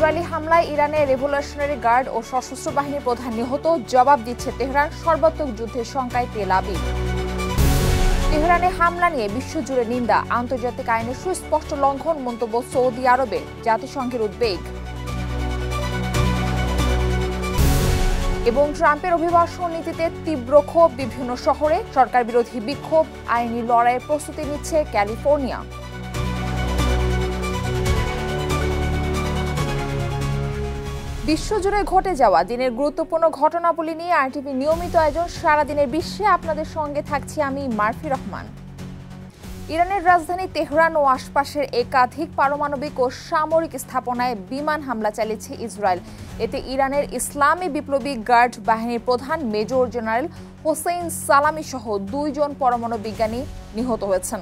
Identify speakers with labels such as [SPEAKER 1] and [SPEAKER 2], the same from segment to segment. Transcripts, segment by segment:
[SPEAKER 1] Israeli হামলায় ইরানের revolutionary guard ও সশস্ত্র বাহিনীর প্রধান নিহত, জবাব দিচ্ছে তেহরান, সর্বাত্মক যুদ্ধের শঙ্কায় তেল আবিব। তেহরানে হামলা নিয়ে বিশ্বজুড়ে নিন্দা, আন্তর্জাতিক আইনের সুস্পষ্ট লঙ্ঘন মন্তব্য সৌদি আরবের, জাতিসংঘের উদ্বেগ। এবং ট্রাম্পের অভিবাসন নীতিতে তীব্র ক্ষোভ বিভিন্ন শহরে, সরকার বিরোধী বিক্ষোভ, আইনি লড়াইয়ের প্রস্তুতি নিচ্ছে ক্যালিফোর্নিয়া। বিশ্বজুড়ে ঘটে যাওয়া দিনের গুরুত্বপূর্ণ ঘটনাবলী নিয়ে আরটিভি নিয়মিত আয়োজন সারাদিনের বিশ্বে আপনাদের সঙ্গে থাকছি আমি মারফি রহমান। ইরানের রাজধানী তেহরান ও আশপাশের একাধিক পারমাণবিক ও সামরিক স্থাপনায় বিমান হামলা চালিয়েছে ইসরায়েল। এতে ইরানের ইসলামী বিপ্লবী গার্ড বাহিনীর প্রধান মেজর জেনারেল হোসেইন সালামি সহ 2 জন পরমাণু বিজ্ঞানী নিহত হয়েছেন।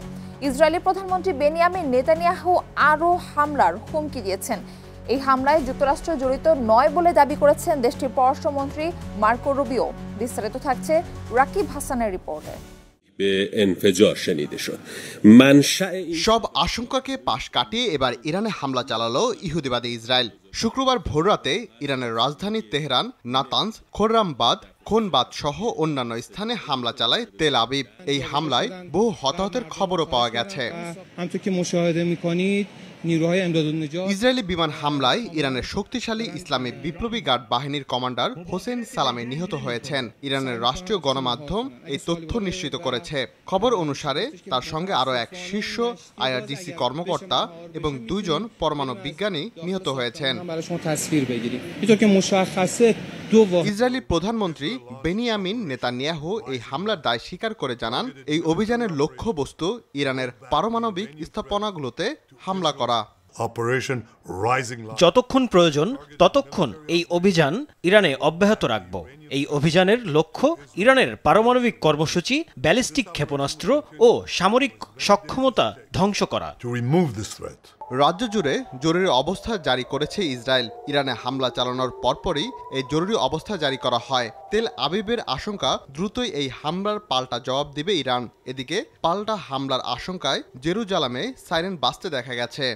[SPEAKER 1] ইসরায়েলি প্রধানমন্ত্রী বেনিয়ামিন নেতানিয়াহু আরও হামলার হুমকি দিয়েছেন। এই হামলায় যুক্তরাষ্ট্র জড়িত নয় বলে দাবি করেছেন দেশটির পররাষ্ট্রমন্ত্রী মার্কো রুবিও। বিস্তারিত থাকছে রাকিব হাসানের রিপোর্টে।
[SPEAKER 2] সব আশঙ্কাকে পাশ কাটিয়ে এবার ইরানে হামলা চালালো ইহুদিবাদী ইসরায়েল। শুক্রবার ভোররাতে ইরানের রাজধানী তেহরান, নাতানজ, খোররামবাদ, খোনবাদ সহ অন্যান্য স্থানে হামলা চালায় তেল আবিব। এই হামলায় বহু হতাহতের খবরও পাওয়া গেছে। ইসরায়েলি বিমান হামলায় ইরানের শক্তিশালী ইসলামী বিপ্লবী গার্ড বাহিনীর কমান্ডার হোসেন সালামি নিহত হয়েছেন। ইরানের রাষ্ট্রীয় গণমাধ্যম এই তথ্য নিশ্চিত করেছে। খবর অনুসারে তার সঙ্গে আরও এক শীর্ষ আইআরজিসি কর্মকর্তা এবং 2 জন পরমাণু বিজ্ঞানী নিহত হয়েছেন। ইসরায়েলি প্রধানমন্ত্রী বেনিয়ামিন নেতানিয়াহু এই হামলার দায় স্বীকার করে জানান, এই অভিযানের লক্ষ্যবস্তু ইরানের পারমাণবিক স্থাপনাগুলোতে হামলা করা।
[SPEAKER 3] যতক্ষণ প্রয়োজন ততক্ষণ এই অভিযান ইরানে অব্যাহত রাখব। এই অভিযানের লক্ষ্য ইরানের পারমাণবিক কর্মসূচি, ব্যালিস্টিক ক্ষেপণাস্ত্র ও সামরিক সক্ষমতা ধ্বংস করা।
[SPEAKER 2] রাজ্য জুড়ে জরুরি অবস্থা জারি করেছে ইসরায়েল। ইরানে হামলা চালানোর পরপরই এই জরুরি অবস্থা জারি করা হয়। তেল আবিবের আশঙ্কা দ্রুতই এই হামলার পাল্টা জবাব দিবে ইরান। এদিকে পাল্টা হামলার আশঙ্কায় জেরুজালেমে সাইরেন বাজতে দেখা গেছে।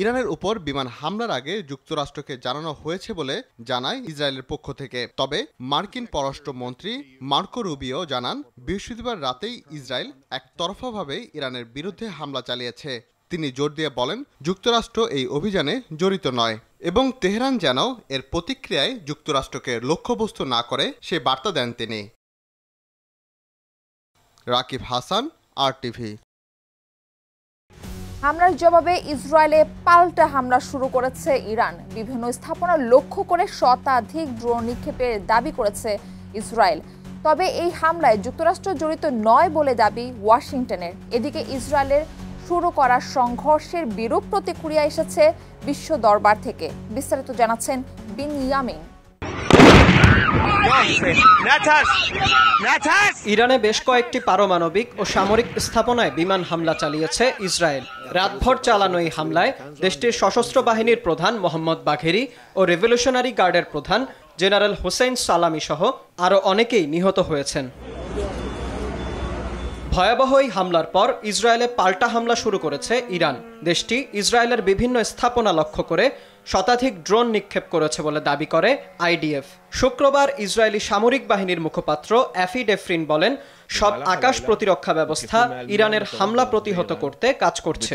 [SPEAKER 2] ইরানের উপর বিমান হামলার আগে যুক্তরাষ্ট্রকে জানানো হয়েছে বলে জানায় ইসরায়েলের পক্ষ থেকে। তবে মার্কিন পররাষ্ট্রমন্ত্রী মার্কো রুবিও জানান, বৃহস্পতিবার রাতেই ইসরায়েল একতরফাভাবে ইরানের বিরুদ্ধে হামলা চালিয়েছে। তিনি জোর দিয়ে বলেন, যুক্তরাষ্ট্র এই অভিযানে জড়িত নয় এবং তেহরান যেন এর প্রতিক্রিয়ায় যুক্তরাষ্ট্রকে লক্ষ্যবস্তু না করে সে বার্তা দেন তিনি। রাকিব হাসান, আরটিভি।
[SPEAKER 1] হামলার জবাবে ইসরায়েলে পাল্টা হামলা শুরু করেছে ইরান। বিভিন্ন স্থাপনা লক্ষ্য করে শতাধিক ড্রোন নিক্ষেপের দাবি করেছে ইসরায়েল। তবে এই হামলায় যুক্তরাষ্ট্র জড়িত নয় বলে দাবি ওয়াশিংটনের। এদিকে ইসরায়েলের শুরু করা সংঘর্ষের বিরূপ প্রতিক্রিয়া এসেছে বিশ্ব দরবার থেকে। বিস্তারিত জানাচ্ছেন বিনিয়ামিন।
[SPEAKER 4] ইরানে বেশ কয়েকটি পারমাণবিক ও সামরিক স্থাপনায় বিমান হামলা চালিয়েছে ইসরায়েল। রাতভর চালানো এই হামলায় দেশটির সশস্ত্র বাহিনীর প্রধান মোহাম্মদ বাঘেরি ও রেভলিউশনারি গার্ডের প্রধান জেনারেল হোসেইন সালামি সহ আরও অনেকেই নিহত হয়েছেন। ভয়াবহ এই হামলার পর ইসরায়েলে পাল্টা হামলা শুরু করেছে ইরান। দেশটি ইসরায়েলের বিভিন্ন স্থাপনা লক্ষ্য করে শতাধিক ড্রোন নিক্ষেপ করেছে বলে দাবি করে আইডিএফ। শুক্রবার ইসরায়েলি সামরিক বাহিনীর মুখপাত্র অ্যাফি ডেফরিন বলেন, সব আকাশ প্রতিরক্ষা ব্যবস্থা ইরানের হামলা প্রতিহত করতে কাজ করছে।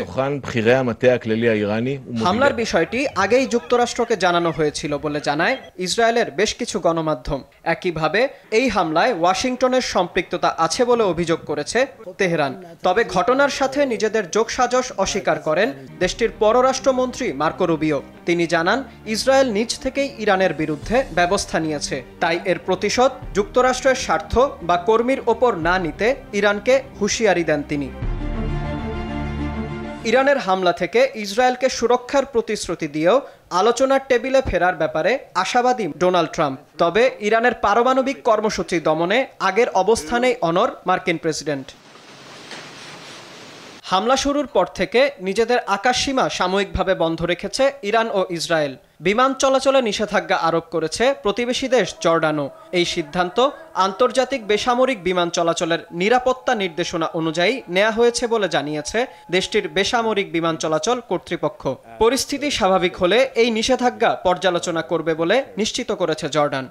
[SPEAKER 4] হামলার বিষয়টি আগেই যুক্তরাষ্ট্রকে জানানো হয়েছিল বলে জানায় ইসরায়েলের বেশ কিছু গণমাধ্যম। একইভাবে এই হামলায় ওয়াশিংটনের সম্পৃক্ততা আছে বলে অভিযোগ করেছে তেহরান। তবে ঘটনার সাথে নিজেদের যোগসাজশ অস্বীকার করেন দেশটির পররাষ্ট্রমন্ত্রী মার্কো রুবিও। তিনি জানান, ইসরায়েল নিজ থেকেই ইরানের বিরুদ্ধে ব্যবস্থা নিয়েছে, তাই এর প্রতিশোধ যুক্তরাষ্ট্রের স্বার্থ বা কর্মীর ওপর না নিতে ইরানকে হুঁশিয়ারি দেন তিনি। ইরানের হামলা থেকে ইসরায়েলকে সুরক্ষার প্রতিশ্রুতি দিয়েও আলোচনার টেবিলে ফেরার ব্যাপারে আশাবাদী ডোনাল্ড ট্রাম্প। তবে ইরানের পারমাণবিক কর্মসূচি দমনে আগের অবস্থানেই অনড় মার্কিন প্রেসিডেন্ট। হামলা শুরুর পর থেকে নিজেদের আকাশসীমা সাময়িকভাবে বন্ধ রেখেছে ইরান ও ইসরায়েল। বিমান চলাচলে নিষেধাজ্ঞা আরোপ করেছে প্রতিবেশী দেশ জর্ডানও। এই সিদ্ধান্ত আন্তর্জাতিক বেসামরিক বিমান চলাচলের নিরাপত্তা নির্দেশনা অনুযায়ী নেওয়া হয়েছে বলে জানিয়েছে দেশটির বেসামরিক বিমান চলাচল কর্তৃপক্ষ। পরিস্থিতি স্বাভাবিক হলে এই নিষেধাজ্ঞা পর্যালোচনা করবে বলে নিশ্চিত করেছে জর্ডান।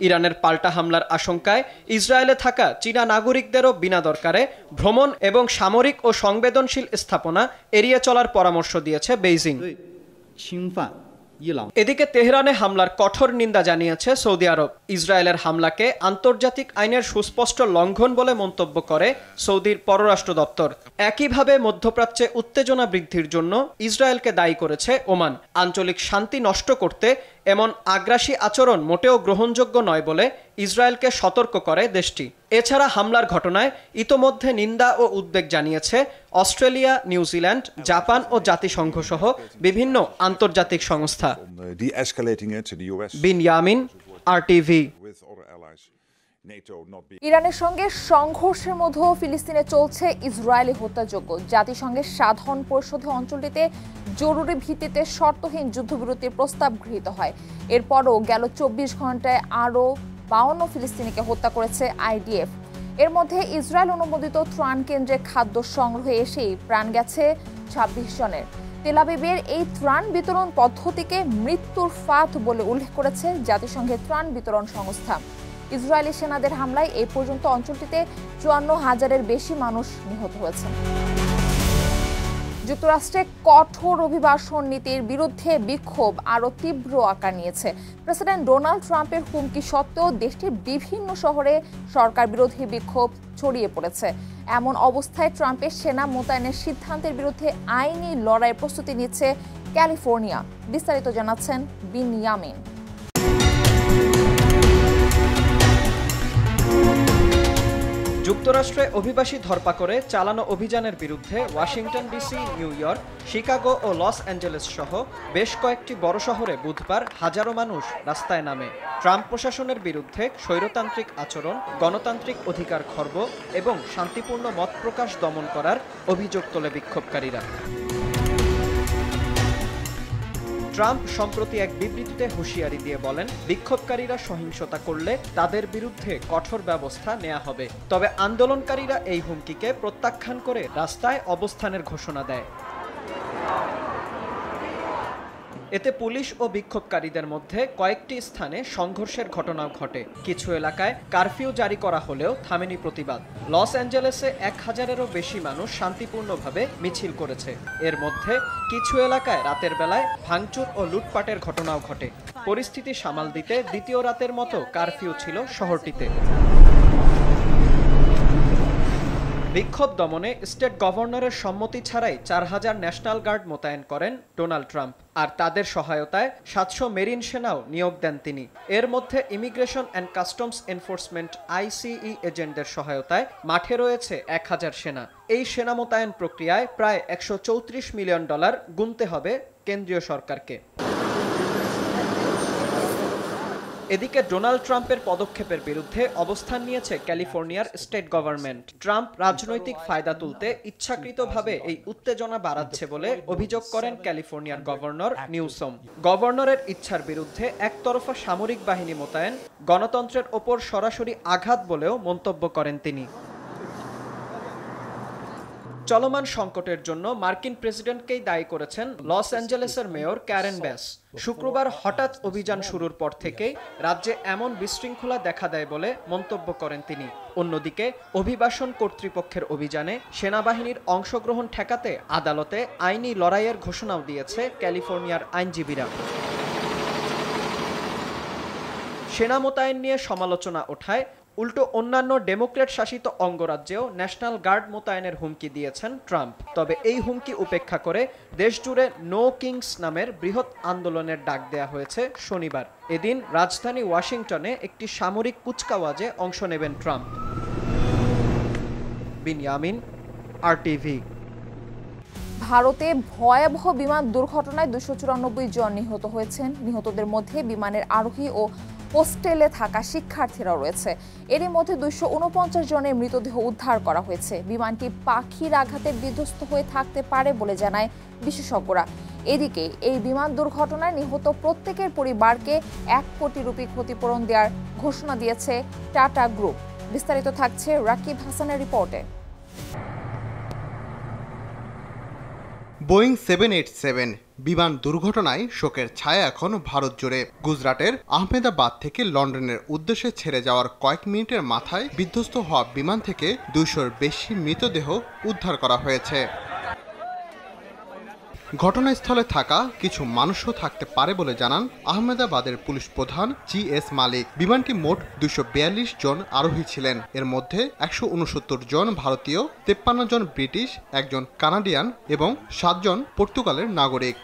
[SPEAKER 4] ইরানের পাল্টা হামলার আশঙ্কায় ইসরায়েলে থাকা চীনা নাগরিকদেরও বিনা দরকারে ভ্রমণ এবং সামরিক ও সংবেদনশীল স্থাপনা এড়িয়ে চলার পরামর্শ দিয়েছে বেইজিং। এদিকে তেহরানে হামলার কঠোর নিন্দা জানিয়েছে সৌদি আরব। ইসরায়েলের হামলাকে আন্তর্জাতিক আইনের সুস্পষ্ট লঙ্ঘন বলে মন্তব্য করে সৌদির পররাষ্ট্র দপ্তর। একইভাবে মধ্যপ্রাচ্যে উত্তেজনা বৃদ্ধির জন্য ইসরায়েলকে দায়ী করেছে ওমান। আঞ্চলিক শান্তি নষ্ট করতে এমন আগ্রাসী আচরণ মোটেও গ্রহণযোগ্য নয় বলে ইসরায়েলকে সতর্ক করে দেশটি। এছাড়া হামলার ঘটনায় ইতোমধ্যে নিন্দা ও উদ্বেগ জানিয়েছে অস্ট্রেলিয়া, নিউজিল্যান্ড, জাপান ও জাতিসংঘ সহ বিভিন্ন আন্তর্জাতিক সংস্থা। বিনয়ামিন, RTV।
[SPEAKER 1] ইরানের সঙ্গে সংঘর্ষের মধ্যেও ফিলিস্তিনে চলছে ইসরায়েলি হত্যাযজ্ঞ। জাতিসংঘের সাধারণ পরিষদে অঞ্চলটিতে জরুরি ভিত্তিতে শর্তহীন যুদ্ধবিরতির প্রস্তাব গৃহীত হয়। এরপরও গেল 24 ঘন্টায় আরও 52 ফিলিস্তিনিকে হত্যা করেছে IDF। এর মধ্যে ইসরায়েল অনুমোদিত ত্রাণ কেন্দ্রে খাদ্য সংগ্রহে এসেই প্রাণ গেছে 26 জনের। তেল আবিবের এই ত্রাণ বিতরণ পদ্ধতিকে মৃত্যুর ফাঁদ বলে উল্লেখ করেছে জাতিসংঘের ত্রাণ বিতরণ সংস্থা। ইসরায়েলি সেনাদের হামলায় এই পর্যন্ত অঞ্চলটিতে 54,000-এর বেশি মানুষ নিহত হয়েছে। যুক্তরাষ্ট্রে কঠোর অভিবাসন নীতির বিরুদ্ধে বিক্ষোভ আরও তীব্র আকার নিয়েছে। প্রেসিডেন্ট ডোনাল্ড ট্রাম্পের হুমকি সত্ত্বেও দেশটির বিভিন্ন শহরে সরকার বিরোধী বিক্ষোভ ছড়িয়ে পড়েছে। এমন অবস্থায় ট্রাম্পের সেনা মোতায়েনের সিদ্ধান্তের বিরুদ্ধে আইনি লড়াইয়ের প্রস্তুতি নিচ্ছে ক্যালিফোর্নিয়া। বিস্তারিত জানাচ্ছেন বিনয়ামিন।
[SPEAKER 4] যুক্তরাষ্ট্রে অভিবাসী ধরপাকড়ে চালানো অভিযানের বিরুদ্ধে Washington DC, New York, Chicago ও লস অ্যাঞ্জেলেস সহ বেশ কয়েকটি বড় শহরে বুধবার হাজারো মানুষ রাস্তায় নামে। ট্রাম্প প্রশাসনের বিরুদ্ধে স্বৈরতান্ত্রিক আচরণ, গণতান্ত্রিক অধিকার খর্ব এবং শান্তিপূর্ণ মত প্রকাশ দমন করার অভিযোগ তোলে বিক্ষোভকারীরা। ট্রাম্প সম্প্রতি এক বিবৃতিতে হুঁশিয়ারি দিয়ে বলেন, বিক্ষোভকারীরা সহিংসতা করলে তাদের বিরুদ্ধে কঠোর ব্যবস্থা নেওয়া হবে। তবে আন্দোলনকারীরা এই হুমকিকে প্রত্যাখ্যান করে রাস্তায় অবস্থানের ঘোষণা দেয়। এতে পুলিশ ও বিক্ষোভকারীদের মধ্যে কয়েকটি স্থানে সংঘর্ষের ঘটনাও ঘটে। কিছু এলাকায় কারফিউ জারি করা হলেও থামেনি প্রতিবাদ। লস অ্যাঞ্জেলেসে 1000-এরও বেশি মানুষ শান্তিপূর্ণভাবে মিছিল করেছে। এর মধ্যে কিছু এলাকায় রাতের বেলায় ভাঙচুর ও লুটপাটের ঘটনাও ঘটে। পরিস্থিতি সামাল দিতে দ্বিতীয় রাতের মতো কারফিউ ছিল শহরটিতে। বিক্ষোভ দমনে স্টেট গভর্নরের সম্মতি ছাড়াই 4000 ন্যাশনাল গার্ড মোতায়েন করেন ডোনাল্ড ট্রাম্প। আর তাদের সহায়তায় 700 মেরিন সেনাও নিয়োগ দেন তিনি। এর মধ্যে immigration and customs enforcement ICE এজেন্টদের সহায়তায় মাঠে রয়েছে 1000 সেনা। এই সেনা মোতায়েন প্রক্রিয়ায় প্রায় $134 মিলিয়ন গুনতে হবে কেন্দ্রীয় সরকারকে। এদিকে ডোনাল্ড ট্রাম্পের পদক্ষেপের বিরুদ্ধে অবস্থান নিয়েছে ক্যালিফোর্নিয়ার স্টেট গভর্নমেন্ট। ট্রাম্প রাজনৈতিক ফায়দা তুলতে ইচ্ছাকৃতভাবে এই উত্তেজনা বাড়াচ্ছে বলে অভিযোগ করেন ক্যালিফোর্নিয়ার গভর্নর নিউসম। গভর্নরের ইচ্ছার বিরুদ্ধে একতরফা সামরিক বাহিনী মোতায়েন গণতন্ত্রের ওপর সরাসরি আঘাত বলেও মন্তব্য করেন তিনি। চলমান সংকটের জন্য মার্কিন প্রেসিডেন্টকেই দায়ী করেছেন লস অ্যাঞ্জেলেসের মেয়র ক্যারেন ব্যাস। শুক্রবার হঠাৎ অভিযান শুরুর পর থেকেই রাজ্যে এমন বিশৃঙ্খলা দেখা দেয় বলে মন্তব্য করেন তিনি। অন্যদিকে অভিবাসন কর্তৃপক্ষের অভিযানে সেনাবাহিনীর অংশগ্রহণ ঠেকাতে আদালতে আইনি লড়াইয়ের ঘোষণাও দিয়েছে ক্যালিফোর্নিয়ার আইনজীবীরা। সেনা মোতায়েন নিয়ে সমালোচনা ওঠায় উল্টো অন্যান্য ডেমোক্র্যাট শাসিত অঙ্গরাজ্যেও ন্যাশনাল গার্ড মোতায়েনের হুমকি দিয়েছেন ট্রাম্প। তবে এই হুমকি উপেক্ষা করে দেশজুড়ে নো কিংস নামের বৃহৎ আন্দোলনের ডাক দেয়া হয়েছে শনিবার। এদিন রাজধানী ওয়াশিংটনে একটি সামরিক কুচকাওয়াজে অংশ নেবেন ট্রাম্প। বিনয়ামিন, RTV।
[SPEAKER 1] ভারতে ভয়াবহ বিমান দুর্ঘটনায় 294 জন নিহত হয়েছেন। নিহতদের মধ্যে বিমানের আরোহী ও হোস্টেলে থাকা শিক্ষার্থীরা রয়েছে। এরই মধ্যে 249 জনের মৃতদেহ উদ্ধার করা হয়েছে। বিমানটি পাখির আঘাতে বিধ্বস্ত হয়ে থাকতে পারে বলে জানায় বিশেষজ্ঞরা। এদিকে এই বিমান দুর্ঘটনায় নিহত প্রত্যেকের পরিবারকে 1 কোটি রুপি ক্ষতিপূরণ দেওয়ার ঘোষণা দিয়েছে টাটা গ্রুপ। বিস্তারিত থাকছে রাকিব হাসানের রিপোর্টে।
[SPEAKER 2] বোয়িং 787 বিমান দুর্ঘটনায় শোকের ছায়া এখন ভারত জুড়ে। গুজরাটের আহমেদাবাদ থেকে লন্ডনের উদ্দেশ্যে ছেড়ে যাওয়ার কয়েক মিনিটের মাথায় বিধ্বস্ত হওয়া বিমান থেকে 200-র বেশি মৃতদেহ উদ্ধার করা হয়েছে। ঘটনাস্থলে থাকা কিছু মানুষও থাকতে পারে বলে জানান আহমেদাবাদের পুলিশ প্রধান GS মালিক। বিমানটি মোট 242 জন আরোহী ছিলেন। এর মধ্যে 169 জন ভারতীয়, 53 জন ব্রিটিশ, 1 জন কানাডিয়ান এবং 7 জন পর্তুগালের নাগরিক।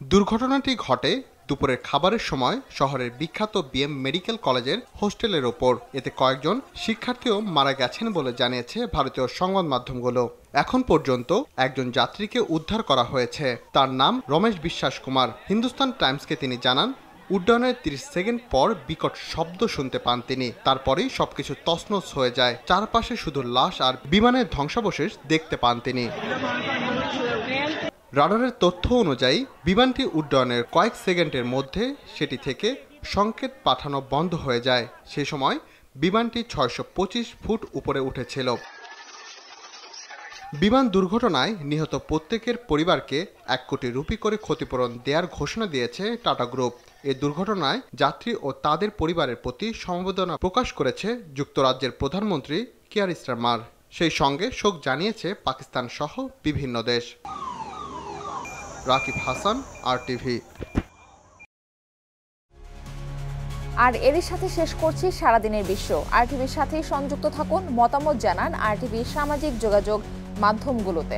[SPEAKER 2] দুর্ঘটনাটি ঘটে দুপুরের খাবারের সময় শহরের বিখ্যাত BM মেডিকেল কলেজের হোস্টেলের ওপর। এতে কয়েকজন শিক্ষার্থীও মারা গেছেন বলে জানিয়েছে ভারতীয় সংবাদ মাধ্যমগুলো। এখন পর্যন্ত একজন যাত্রীকে উদ্ধার করা হয়েছে। তার নাম রমেশ বিশ্বাস কুমার। হিন্দুস্তান টাইমসকে তিনি জানান, উড্ডয়নের 30 সেকেন্ড পর বিকট শব্দ শুনতে পান তিনি। তারপরেই সবকিছু তছনছ হয়ে যায়। চারপাশে শুধু লাশ আর বিমানের ধ্বংসাবশেষ দেখতে পান তিনি। রাডারের তথ্য অনুযায়ী বিমানটি উড্ডয়নের কয়েক সেকেন্ডের মধ্যে সেটি থেকে সংকেত পাঠানো বন্ধ হয়ে যায়। সে সময় বিমানটি 625 ফুট উপরে উঠেছিল। বিমান দুর্ঘটনায় নিহত প্রত্যেকের পরিবারকে 1 কোটি রুপি করে ক্ষতিপূরণ দেওয়ার ঘোষণা দিয়েছে টাটা গ্রুপ। এই দুর্ঘটনায় যাত্রী ও তাদের পরিবারের প্রতি সমবেদনা প্রকাশ করেছে যুক্তরাজ্যের প্রধানমন্ত্রী কিয়ার স্টারমার। সেই সঙ্গে শোক জানিয়েছে পাকিস্তান সহ বিভিন্ন দেশ। রাকিব হাসান, RTV।
[SPEAKER 1] আর এরই সাথে শেষ করছি সারাদিনের বিশ্ব। RTVর সাথেই সংযুক্ত থাকুন, মতামত জানান RTVর সামাজিক যোগাযোগ মাধ্যমগুলোতে।